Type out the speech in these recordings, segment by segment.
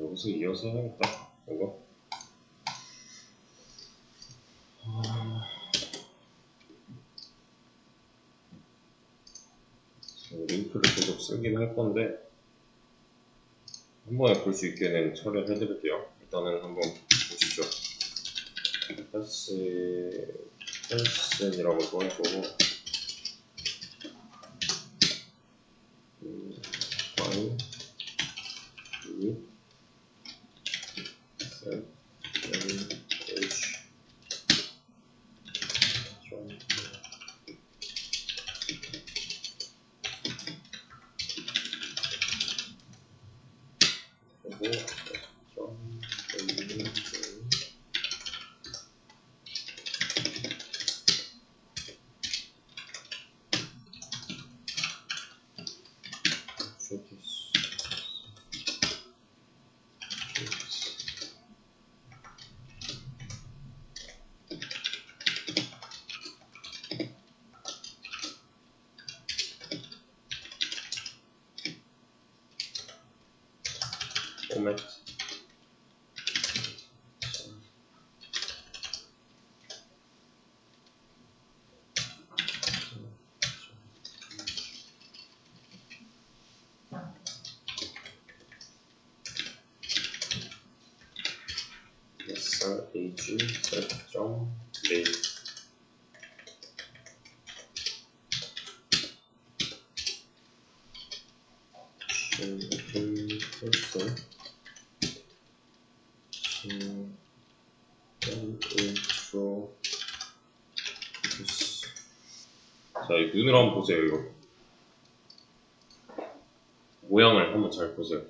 여기서 이어서 해야겠다. 이거. 링크를 계속 쓰긴 할 건데 한 번에 볼 수 있게는 처리를 해드릴게요. 일단은 한번 보시죠. 패스이라고 또 해보고 y set h format h set.date 자, 이 눈을 한번 보세요. 이거 모양을 한번 잘 보세요.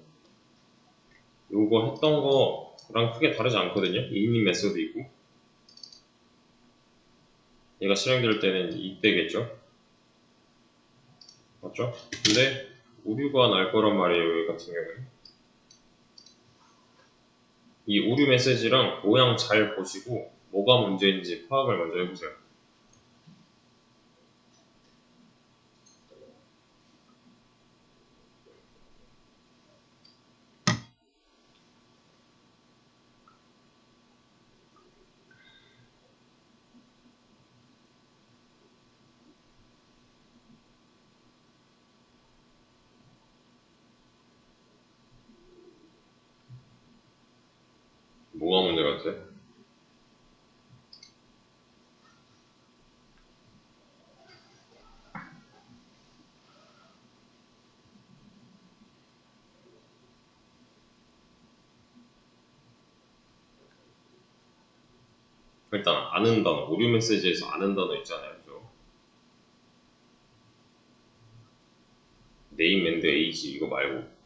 요거 했던 거랑 크게 다르지 않거든요. init 메소드 있고 얘가 실행될 때는 이때겠죠. 맞죠? 근데 오류가 날 거란 말이에요. 여기 같은 경우는 이 오류 메시지랑 모양 잘 보시고 뭐가 문제인지 파악을 먼저 해보세요. 뭐가 문제 같아? 일단 아는 단어, 오류 메시지에서 아는 단어 있잖아요. 그죠? name and age 이거 말고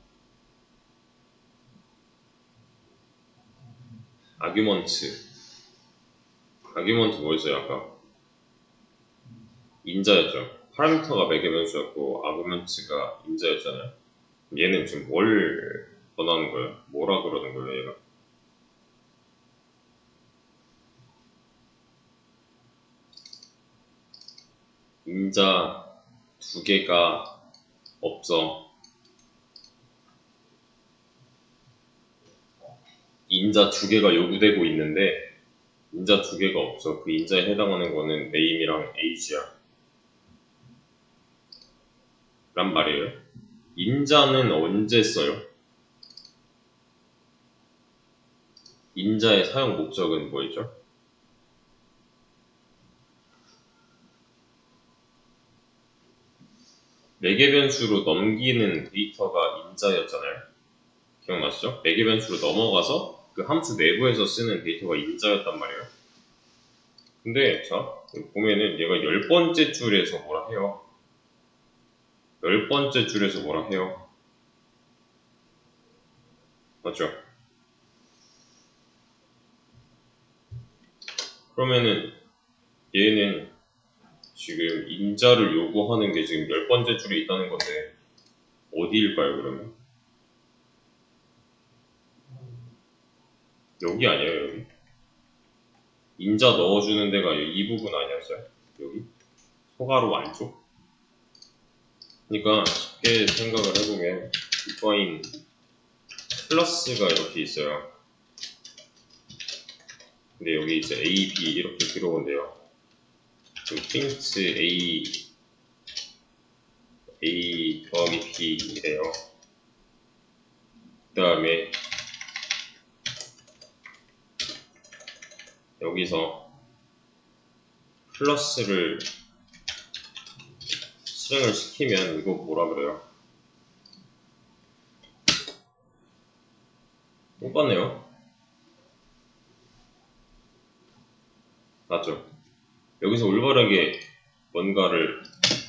아규먼트 뭐였어요? 아까 인자였죠. 파라미터가 매개 변수였고 아규먼트가 인자였잖아요. 얘는 지금 뭘 원하는 거예요? 뭐라 그러는 거예요? 얘가 인자 두 개가 없어. 인자 두 개가 요구되고 있는데 인자 두 개가 없어. 그 인자에 해당하는 거는 name이랑 age야 란 말이에요. 인자는 언제 써요? 인자의 사용 목적은 뭐였죠? 매개 변수로 넘기는 데이터가 인자였잖아요. 기억나시죠? 매개 변수로 넘어가서 그 함수 내부에서 쓰는 데이터가 인자였단 말이에요. 근데 자 보면은 얘가 10번째 줄에서 뭐라 해요? 10번째 줄에서 뭐라 해요? 맞죠? 그러면은 얘는 지금 인자를 요구하는 게 지금 10번째 줄에 있다는 건데 어디일까요 그러면? 여기 아니에요 여기? 인자 넣어주는 데가 이 부분 아니었어요? 여기? 소가로 안쪽? 그러니까 쉽게 생각을 해보면 define 클래스가 이렇게 있어요. 근데 여기 이제 A, B 이렇게 들어온대요. 프린트 A 더하기 B래요. 그 다음에 여기서 플러스를 실행을 시키면 이거 뭐라 그래요? 똑같네요. 맞죠? 여기서 올바르게 뭔가를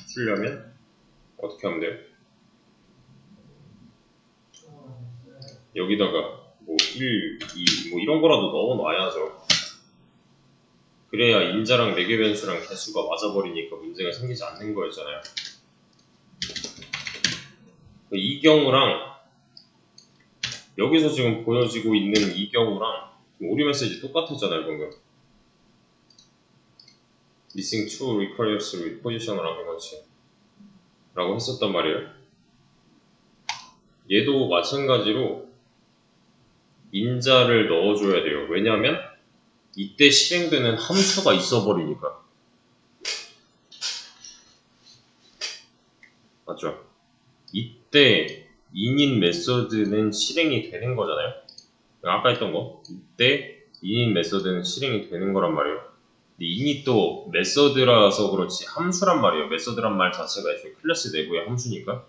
쓰려면 어떻게 하면 돼요? 여기다가 뭐 1, 2, 뭐 이런 거라도 넣어놔야죠. 그래야 인자랑 매개 변수랑 개수가 맞아버리니까 문제가 생기지 않는 거였잖아요. 이 경우랑 여기서 지금 보여지고 있는 이 경우랑 오류 메시지 똑같았잖아요, 방금. missing two requires with positional argument 라고 했었단 말이에요. 얘도 마찬가지로 인자를 넣어줘야 돼요. 왜냐하면 이때 실행되는 함수가 있어버리니까. 맞죠? 이때 init 메서드는 실행이 되는 거잖아요. 아까 했던 거. 이때 init 메서드는 실행이 되는 거란 말이에요. 근데 init도 메서드라서 그렇지 함수란 말이에요. 메서드란 말 자체가 애초에 클래스 내부의 함수니까.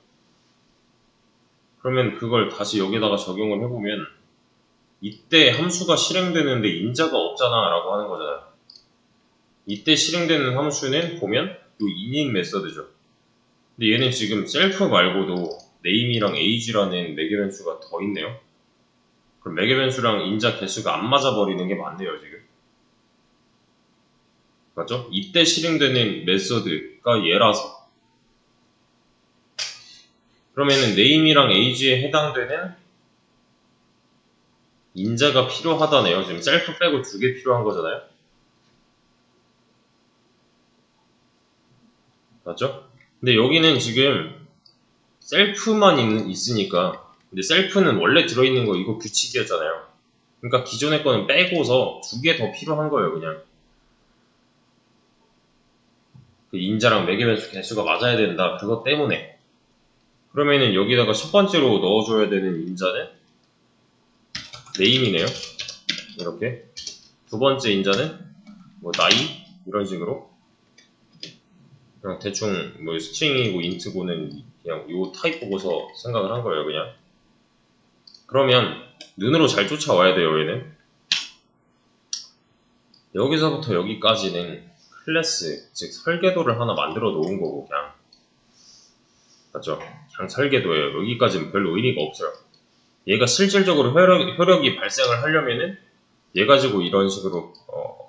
그러면 그걸 다시 여기다가 적용을 해보면 이때 함수가 실행되는데 인자가 없잖아 라고 하는 거잖아요. 이때 실행되는 함수는 보면 요 init 메서드죠. 근데 얘는 지금 셀프 말고도 name이랑 age라는 매개 변수가 더 있네요. 그럼 매개 변수랑 인자 개수가 안 맞아버리는 게 맞네요, 지금. 맞죠? 이때 실행되는 메서드가 얘라서. 그러면은 name이랑 age에 해당되는 인자가 필요하다네요. 지금 셀프 빼고 두 개 필요한 거잖아요. 맞죠? 근데 여기는 지금 셀프만 있으니까 근데 셀프는 원래 들어있는 거 이거 규칙이었잖아요. 그러니까 기존의 거는 빼고서 두 개 더 필요한 거예요, 그냥. 그 인자랑 매개 변수 개수가 맞아야 된다. 그것 때문에. 그러면은 여기다가 첫 번째로 넣어줘야 되는 인자는 name이네요. 이렇게. 두 번째 인자는 뭐 나이 이런 식으로. 그냥 대충 뭐 스트링이고 인트고는 그냥 요 타입 보고서 생각을 한 거예요, 그냥. 그러면 눈으로 잘 쫓아와야 돼요, 얘는. 여기서부터 여기까지는 클래스, 즉 설계도를 하나 만들어 놓은 거고 그냥. 맞죠? 그냥 설계도예요. 여기까지는 별로 의미가 없어요. 얘가 실질적으로 효력이 발생을 하려면은 얘 가지고 이런 식으로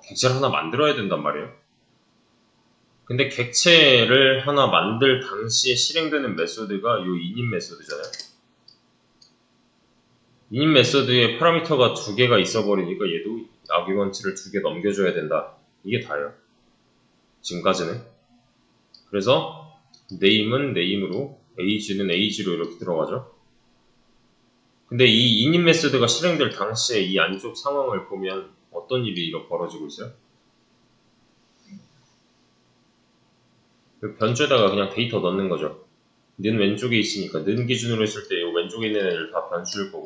객체를 하나 만들어야 된단 말이에요. 근데 객체를 하나 만들 당시에 실행되는 메소드가 요 init 메소드잖아요. init 메소드에 파라미터가 두 개가 있어버리니까 얘도 아규먼트를 두 개 넘겨줘야 된다. 이게 다예요. 지금까지는. 그래서 name은 name으로 age는 age로 이렇게 들어가죠. 근데 이 init 메소드가 실행될 당시에 이 안쪽 상황을 보면 어떤 일이 이렇게 벌어지고 있어요? 변주에다가 그냥 데이터 넣는 거죠. 는 왼쪽에 있으니까 는 기준으로 했을 때 왼쪽에 있는 애들 다 변수일 거고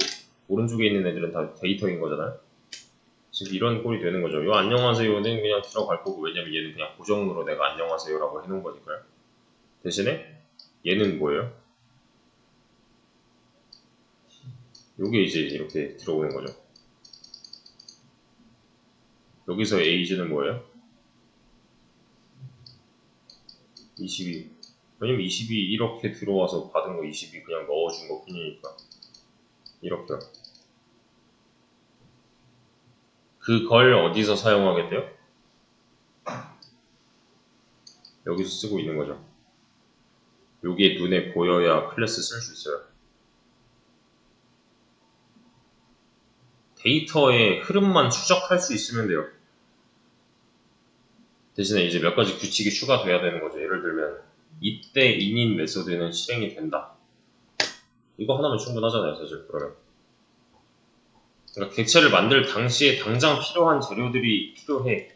오른쪽에 있는 애들은 다 데이터인 거잖아요. 지금 이런 꼴이 되는 거죠. 요 안녕하세요는 그냥 들어갈 거고 왜냐면 얘는 그냥 고정으로 내가 안녕하세요라고 해놓은 거니까요. 대신에 얘는 뭐예요? 요게 이제 이렇게 들어오는 거죠. 여기서 age는 뭐예요? 22. 왜냐면 22 이렇게 들어와서 받은 거 22 그냥 넣어준 것 뿐이니까 이렇게요. 그걸 어디서 사용하겠대요? 여기서 쓰고 있는 거죠. 요게 눈에 보여야 클래스 쓸 수 있어요. 데이터의 흐름만 추적할 수 있으면 돼요. 대신에 이제 몇 가지 규칙이 추가돼야 되는 거죠. 예를 들면 이때 init 메소드는 실행이 된다. 이거 하나면 충분하잖아요, 사실. 그러면 그러니까 객체를 만들 당시에 당장 필요한 재료들이 필요해.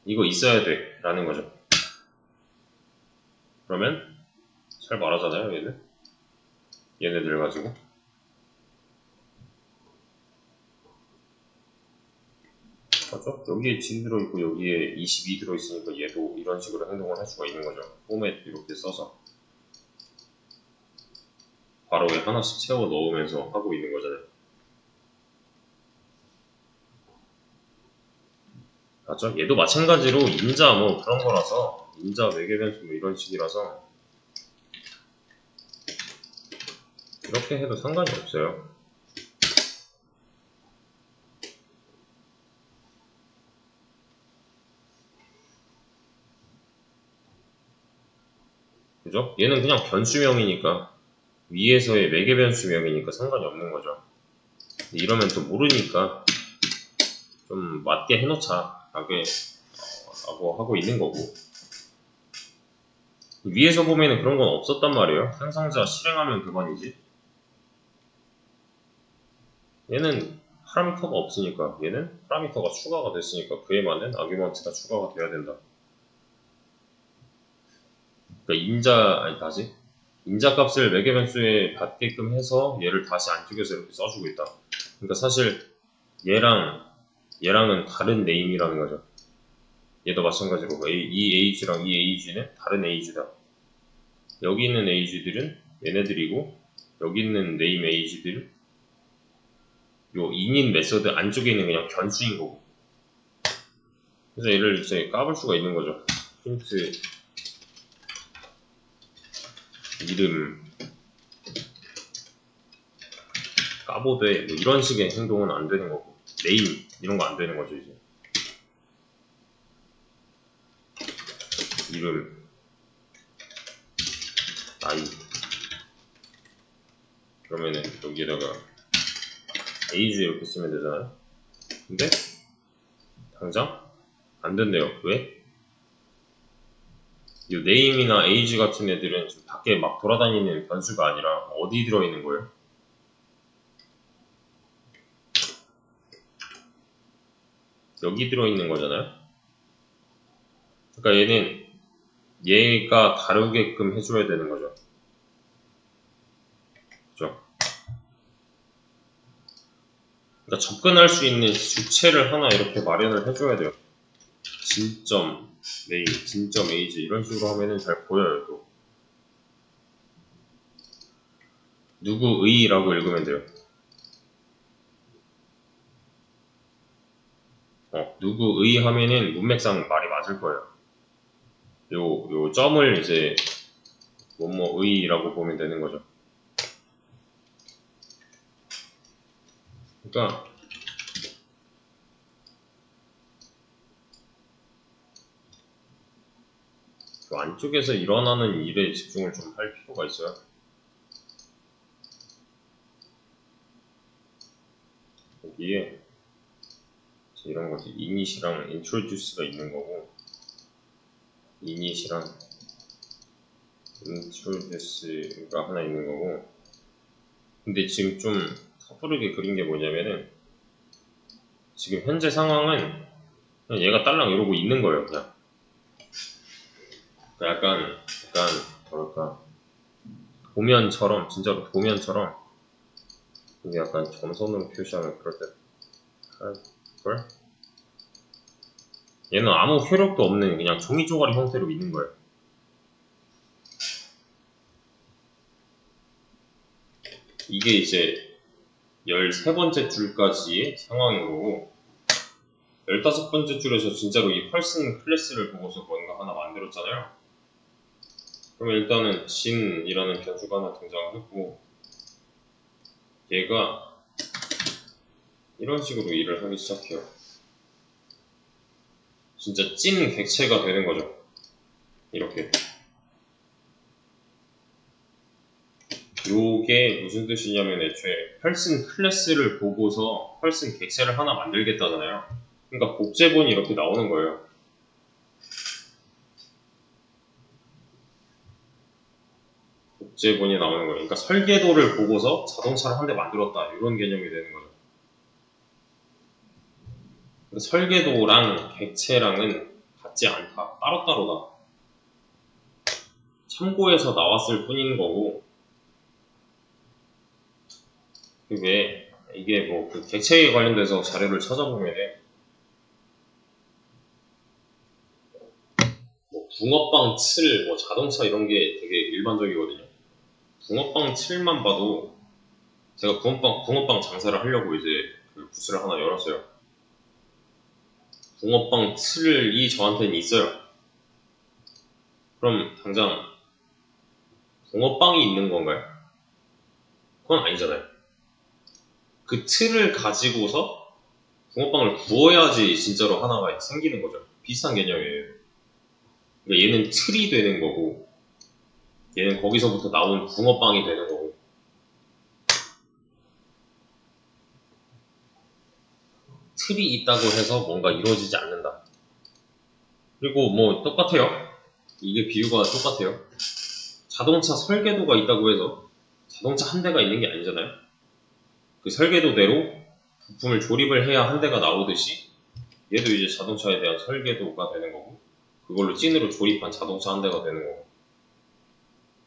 이거 있어야 돼. 라는 거죠. 그러면 잘 말하잖아요, 얘네들 가지고. 맞죠? 여기에 G 들어있고 여기에 22 들어있으니까 얘도 이런 식으로 행동을 할 수가 있는 거죠. 포맷 이렇게 써서 괄호에 하나씩 채워 넣으면서 하고 있는 거잖아요. 맞죠? 얘도 마찬가지로 인자 뭐 그런 거라서 인자 매개변수 뭐 이런 식이라서 이렇게 해도 상관이 없어요. 그죠? 얘는 그냥 변수명이니까 위에서의 매개변수명이니까 상관이 없는 거죠. 이러면 또 모르니까 좀 맞게 해놓자 라고 하고 있는 거고, 위에서 보면은 그런 건 없었단 말이에요. 상상자 실행하면 그만이지. 얘는 파라미터가 없으니까, 얘는 파라미터가 추가가 됐으니까 그에 맞는 아규먼트가 추가가 돼야 된다. 그러니까 인자 값을 매개변수에 받게끔 해서 얘를 다시 안쪽에서 이렇게 써주고 있다. 그러니까 사실 얘랑은 다른 네임이라는 거죠. 얘도 마찬가지로 이 age랑 이 age는 다른 age다. 여기 있는 age들은 얘네들이고 여기 있는 네임 age들은 요 init 메서드 안쪽에 있는 그냥 변수인 거고. 그래서 얘를 이제 까볼 수가 있는 거죠. 힌트 이름 까보되 뭐 이런 식의 행동은 안 되는 거고, 네임 이런 거 안 되는 거죠. 이제 이름 나이 그러면은 여기에다가 age 이렇게 쓰면 되잖아요. 근데 당장 안 된대요. 왜? 이 네임이나 age 같은 애들은 지금 밖에 막 돌아다니는 변수가 아니라 어디 들어있는 거예요? 여기 들어있는 거잖아요. 그러니까 얘는 얘가 다루게끔 해줘야 되는 거죠. 그죠? 그러니까 접근할 수 있는 주체를 하나 이렇게 마련을 해줘야 돼요. 진점 네임, 진점 age 이런 식으로 하면은 잘 보여요. 또 누구의라고 읽으면 돼요. 누구의 하면은 문맥상 말이 맞을 거예요. 요 점을 이제 뭐뭐의라고 보면 되는 거죠. 그러니까 그 안쪽에서 일어나는 일에 집중을 좀 할 필요가 있어요. 여기에 이런 거지. init이랑 introduce가 있는 거고, init이랑 introduce가 하나 있는 거고. 근데 지금 좀 섣부르게 그린 게 뭐냐면은 지금 현재 상황은 그냥 얘가 딸랑 이러고 있는 거예요. 그냥 약간 뭐랄까 도면처럼, 진짜로 도면처럼. 근데 약간 점선으로 표시하면 그럴 때 할걸? 얘는 아무 효력도 없는 그냥 종이 쪼가리 형태로 있는 거예요. 이게 이제 13번째 줄까지의 상황인 거고, 15번째 줄에서 진짜로 이 펄슨 클래스를 보고서 뭔가 하나 만들었잖아요. 그러면 일단은 진이라는 변수가 하나 등장했고, 얘가 이런 식으로 일을 하기 시작해요. 진짜 찐 객체가 되는 거죠. 이렇게. 요게 무슨 뜻이냐면 애초에 펄슨 클래스를 보고서 펄슨 객체를 하나 만들겠다잖아요. 그러니까 복제본이 이렇게 나오는 거예요. 복제본이 나오는 거예요. 그러니까 설계도를 보고서 자동차를 한 대 만들었다 이런 개념이 되는 거죠. 설계도랑 객체랑은 같지 않다. 따로따로다. 참고해서 나왔을 뿐인 거고, 그게 이게 뭐 그 객체에 관련돼서 자료를 찾아보면은 뭐 붕어빵 칠, 뭐 자동차 이런 게 되게 일반적이거든요. 붕어빵 칠만 봐도 제가 붕어빵 장사를 하려고 이제 그 부스를 하나 열었어요. 붕어빵 틀이 저한테는 있어요. 그럼 당장 붕어빵이 있는 건가요? 그건 아니잖아요. 그 틀을 가지고서 붕어빵을 구워야지 진짜로 하나가 생기는 거죠. 비슷한 개념이에요. 그러니까 얘는 틀이 되는 거고, 얘는 거기서부터 나온 붕어빵이 되는 거고. 틀이 있다고 해서 뭔가 이루어지지 않는다. 그리고 뭐 똑같아요. 이게 비유가 똑같아요. 자동차 설계도가 있다고 해서 자동차 한 대가 있는 게 아니잖아요. 그 설계도대로 부품을 조립을 해야 한 대가 나오듯이 얘도 이제 자동차에 대한 설계도가 되는 거고, 그걸로 찐으로 조립한 자동차 한 대가 되는 거고.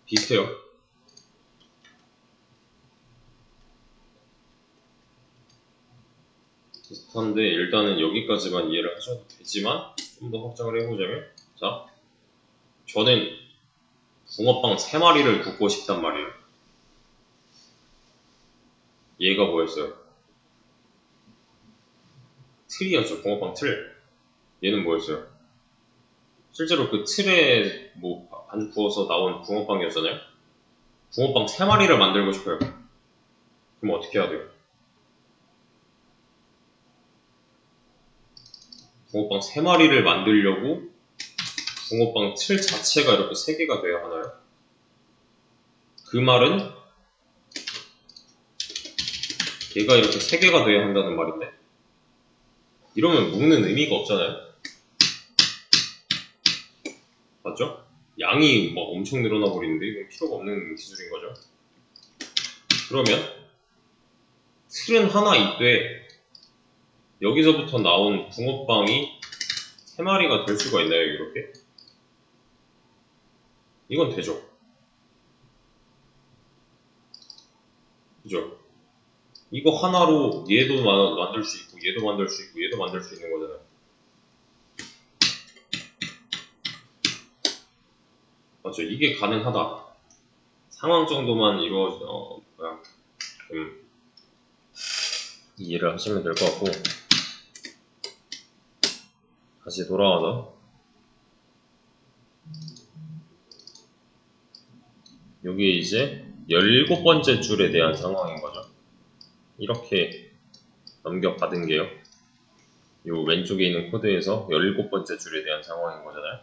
비슷해요. 비슷한데 일단은 여기까지만 이해를 하셔도 되지만 좀 더 확장을 해보자면, 자, 저는 붕어빵 3마리를 굽고 싶단 말이에요. 얘가 뭐였어요? 틀이었죠. 붕어빵 틀. 얘는 뭐였어요? 실제로 그 틀에 뭐 반죽 구워서 나온 붕어빵이었잖아요. 붕어빵 3마리를 만들고 싶어요. 그럼 어떻게 해야 돼요? 붕어빵 3마리를 만들려고 붕어빵 틀 자체가 이렇게 3개가 돼야 하나요? 그 말은 얘가 이렇게 3개가 돼야 한다는 말인데, 이러면 묶는 의미가 없잖아요. 맞죠? 양이 막 엄청 늘어나 버리는데 이건 필요가 없는 기술인 거죠. 그러면 틀은 하나 있되 여기서부터 나온 붕어빵이 3마리가 될 수가 있나요? 이렇게? 이건 되죠. 그죠? 이거 하나로 얘도 만들 수 있고 얘도 만들 수 있고 얘도 만들 수 있는 거잖아요. 맞죠? 이게 가능하다. 상황 정도만 이해를 하시면 될 것 같고, 다시 돌아와서 여기 이제 17번째 줄에 대한 상황인 거죠. 이렇게 넘겨받은 게요. 요 왼쪽에 있는 코드에서 17번째 줄에 대한 상황인 거잖아요.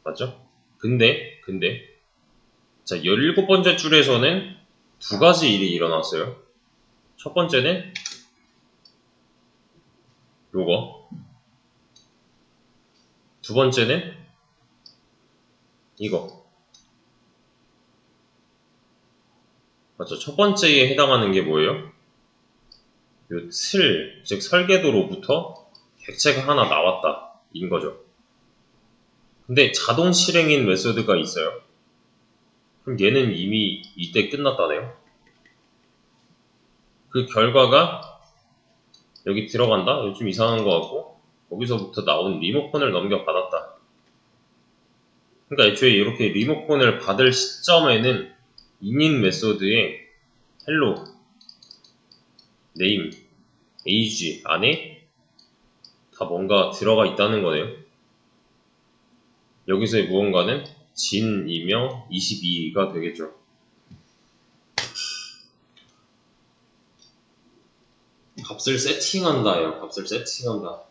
맞죠? 근데 자, 17번째 줄에서는 두 가지 일이 일어났어요. 첫 번째는 요거, 두 번째는 이거. 맞죠? 첫 번째에 해당하는 게 뭐예요? 요 틀, 즉 설계도로부터 객체가 하나 나왔다 인 거죠. 근데 자동 실행인 메소드가 있어요. 그럼 얘는 이미 이때 끝났다네요. 그 결과가 여기 들어간다? 이거 좀 이상한 것 같고, 거기서부터 나온 리모컨을 넘겨받았다. 그러니까 애초에 이렇게 리모컨을 받을 시점에는 init 메소드에 hello, name, age 안에 다 뭔가 들어가 있다는 거네요. 여기서의 무언가는 진이며 22가 되겠죠. 값을 세팅한다예요. 값을 세팅한다.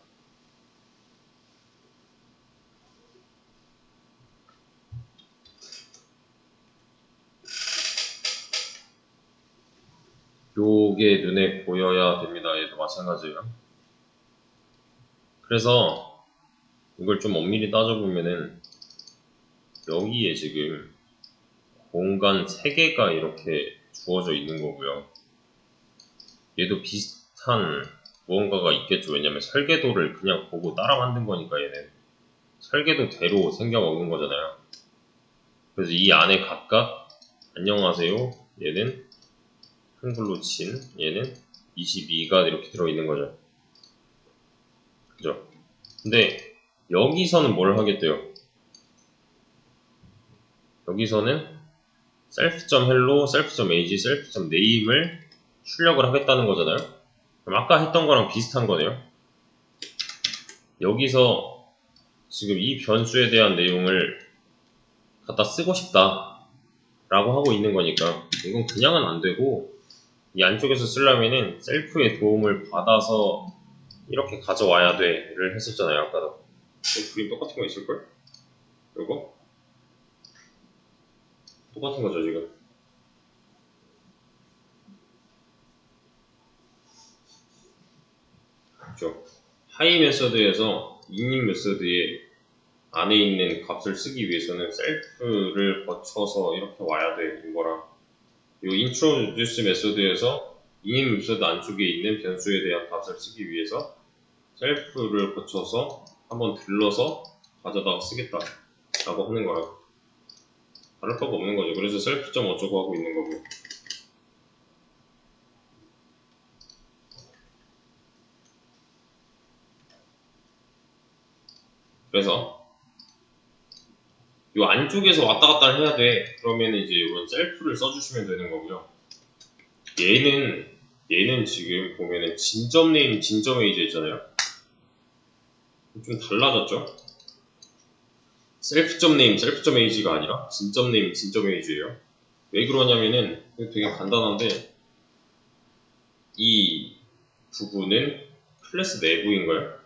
요게 눈에 보여야 됩니다. 얘도 마찬가지예요. 그래서 이걸 좀 엄밀히 따져보면은 여기에 지금 공간 3개가 이렇게 주어져 있는 거고요. 얘도 비슷한 무언가가 있겠죠. 왜냐면 설계도를 그냥 보고 따라 만든 거니까 얘는 설계도대로 생겨 먹는 거잖아요. 그래서 이 안에 각각 안녕하세요. 얘는 한글로 친, 얘는 22가 이렇게 들어있는 거죠. 그죠? 근데 여기서는 뭘 하겠대요? 여기서는 self.hello, self.age, self.name을 출력을 하겠다는 거잖아요. 그럼 아까 했던 거랑 비슷한 거네요. 여기서 지금 이 변수에 대한 내용을 갖다 쓰고 싶다 라고 하고 있는 거니까 이건 그냥은 안 되고 이 안쪽에서 쓰려면은 셀프의 도움을 받아서 이렇게 가져와야 돼를 했었잖아요. 아까도 그림 똑같은 거 있을걸? 이거? 똑같은 거죠 지금. 그렇죠. 하이 메서드에서 이닝 메서드에 안에 있는 값을 쓰기 위해서는 셀프를 거쳐서 이렇게 와야 되는 거라 이 introduce 메소드에서 이닝 메소드 안쪽에 있는 변수에 대한 값을 쓰기 위해서 셀프를 거쳐서 한번 들러서 가져다가 쓰겠다 라고 하는 거라 다를 바가 없는 거죠. 그래서 셀프 점 어쩌고 하고 있는 거고. 그래서 이 안쪽에서 왔다 갔다 해야 돼. 그러면 이제 이런 셀프를 써주시면 되는 거고요. 얘는 지금 보면은 진점 네임, 진점 에이지 있잖아요. 좀 달라졌죠? 셀프 점 네임, 셀프 점 에이지가 아니라 진점 네임, 진점 에이지예요. 왜 그러냐면은 되게 간단한데 이 부분은 클래스 내부인가요?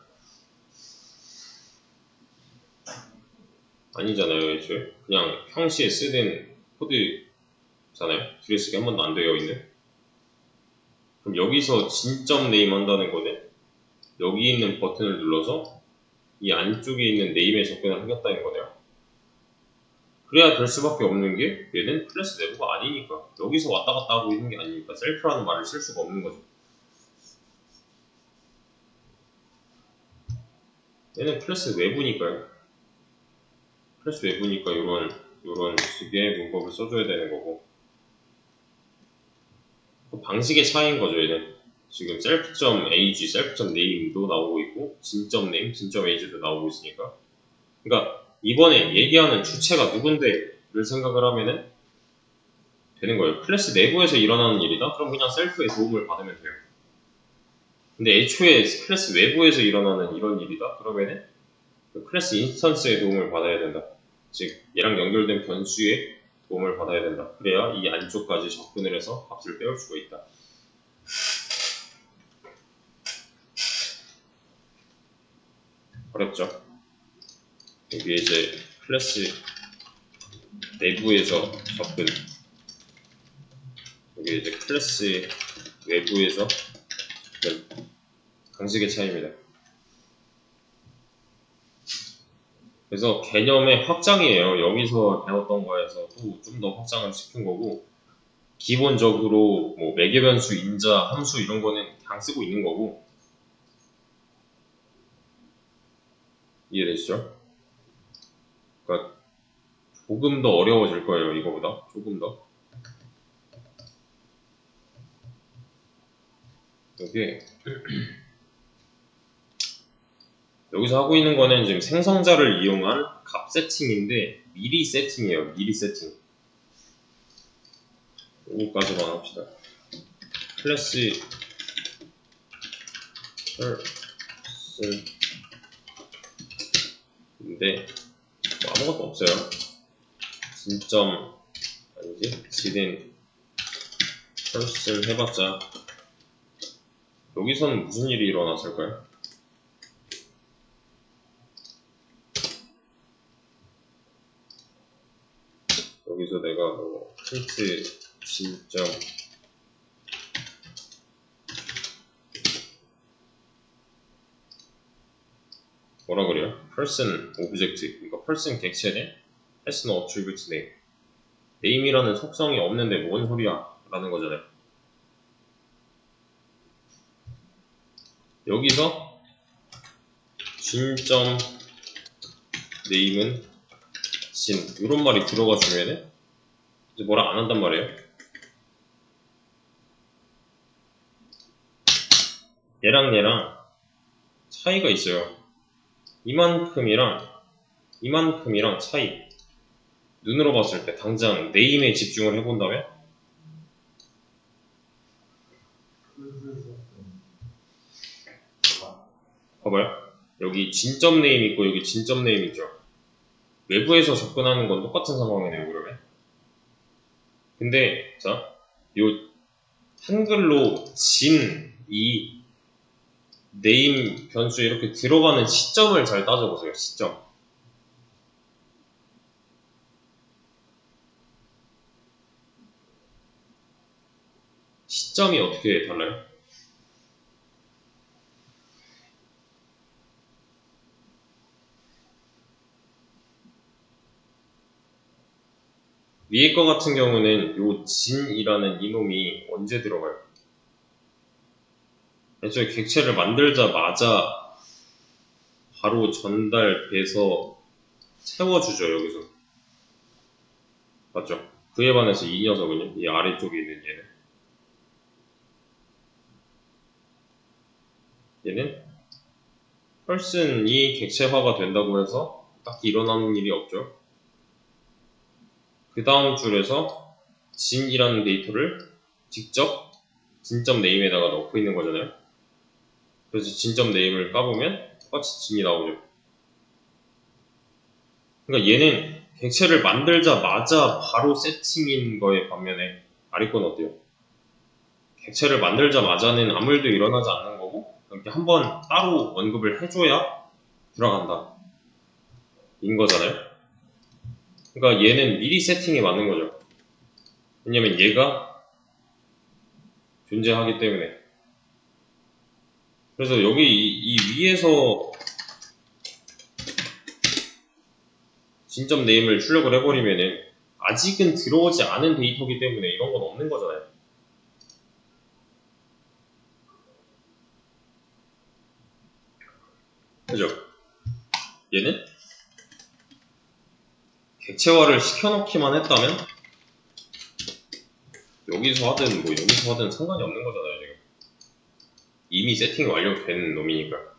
아니잖아요, 애초에. 그냥 평시에 쓰는 코드잖아요. 들여쓰기 한 번도 안 되어 있는. 그럼 여기서 진점 네임 한다는 거는 여기 있는 버튼을 눌러서 이 안쪽에 있는 네임에 접근을 하겠다는 거네요. 그래야 될 수밖에 없는 게 얘는 클래스 내부가 아니니까 여기서 왔다 갔다 하고 있는 게 아니니까 셀프라는 말을 쓸 수가 없는 거죠. 얘는 클래스 외부니까요. 클래스 외부니까 요런 식의 문법을 써줘야 되는 거고 방식의 차이인 거죠. 얘는 지금 self.age, self.name도 나오고 있고 진.name, 진.age도 나오고 있으니까 그러니까 이번에 얘기하는 주체가 누군데를 생각을 하면은 되는 거예요. 클래스 내부에서 일어나는 일이다? 그럼 그냥 셀프의 도움을 받으면 돼요. 근데 애초에 클래스 외부에서 일어나는 이런 일이다? 그러면은 그 클래스 인스턴스의 도움을 받아야 된다. 즉 얘랑 연결된 변수의 도움을 받아야 된다. 그래야 이 안쪽까지 접근을 해서 값을 빼올 수가 있다. 어렵죠? 여기 이제 클래스 내부에서 접근 여기 이제 클래스 외부에서 접근 방식의 차이입니다. 그래서 개념의 확장이에요. 여기서 배웠던 거에서 또 좀 더 확장을 시킨 거고 기본적으로 뭐 매개변수, 인자, 함수 이런 거는 그냥 쓰고 있는 거고 이해되시죠? 그러니까 조금 더 어려워질 거예요. 이거보다 조금 더 여기 여기서 하고 있는 거는 지금 생성자를 이용한 값 세팅인데 미리 세팅이에요. 미리 세팅 요거까지만 합시다. 클래스 인데 뭐 아무것도 없어요. 진점 아니지? 지된 펄스를 해봤자 여기서는 무슨 일이 일어났을까요? 여기서 내가 뭐 프린트 진점 뭐라 그래요? person object 그러니까 person 객체는 has no attribute name name이라는 속성이 없는데 뭔 소리야? 라는 거잖아요. 여기서 진.name은 진 이런 말이 들어가 주면은 이제 뭐라 안 한단 말이에요. 얘랑 차이가 있어요. 이만큼이랑 차이. 눈으로 봤을 때 당장 네임에 집중을 해본다면 봐봐요. 여기 진점 네임 있고 여기 진점 네임 있죠. 외부에서 접근하는 건 똑같은 상황이네요. 그러면 근데 자, 요 한글로 진, 네임 변수에 이렇게 들어가는 시점을 잘 따져보세요. 시점이 어떻게 달라요? 위에 거 같은 경우는 요 진이라는 이놈이 언제 들어가요? 애초에 객체를 만들자마자 바로 전달돼서 채워주죠. 여기서 맞죠? 그에 반해서 이 녀석은요? 이 아래쪽에 있는 얘는 person이 객체화가 된다고 해서 딱히 일어나는 일이 없죠. 그 다음 줄에서 진이라는 데이터를 직접 진점 네임에다가 넣고 있는 거잖아요. 그래서 진점 네임을 까보면 똑같이 진이 나오죠. 그러니까 얘는 객체를 만들자마자 바로 세팅인 거에 반면에 아래 건 어때요? 객체를 만들자마자는 아무 일도 일어나지 않는 거고 이렇게 한번 따로 언급을 해줘야 들어간다 인 거잖아요. 그러니까 얘는 미리 세팅이 맞는 거죠. 왜냐면 얘가 존재하기 때문에. 그래서 여기 이 위에서 진점 네임을 출력을 해버리면은 아직은 들어오지 않은 데이터이기 때문에 이런 건 없는 거잖아요. 그죠? 얘는 객체화를 시켜놓기만 했다면 여기서 하든 뭐 여기서 하든 상관이 없는 거잖아요. 지금 이미 세팅이 완료된 놈이니까.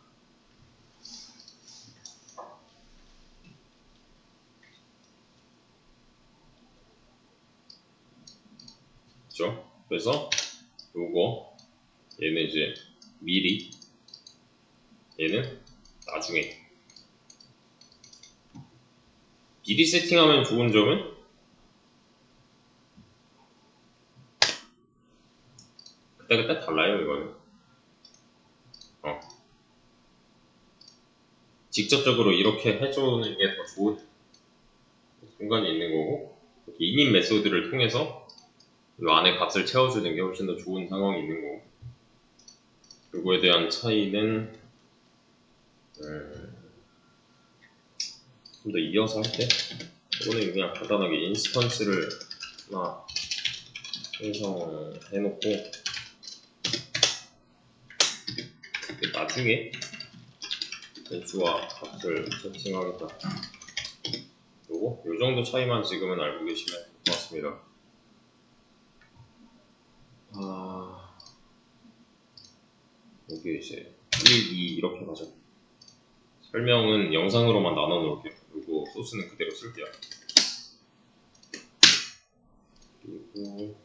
그죠? 그래서 요거 얘는 이제 미리, 얘는 나중에. 미리 세팅하면 좋은 점은 그때그때 달라요. 이거는 직접적으로 이렇게 해주는 게 더 좋은 순간이 있는 거고, 이렇게 인인 메소드를 통해서 이 안에 값을 채워주는 게 훨씬 더 좋은 상황이 있는 거고, 요거에 대한 차이는 좀 더 이어서 할 때, 이거는 그냥 간단하게 인스턴스를 하나 생성해놓고 나중에 배수와 값을 세팅하겠다. 요 정도 차이만 지금은 알고 계시면 고맙습니다. 여기 이제 1, 2 이렇게 가죠. 설명은 영상으로만 나눠 놓을게요. 요거 소스는 그대로 쓸게요. 그리고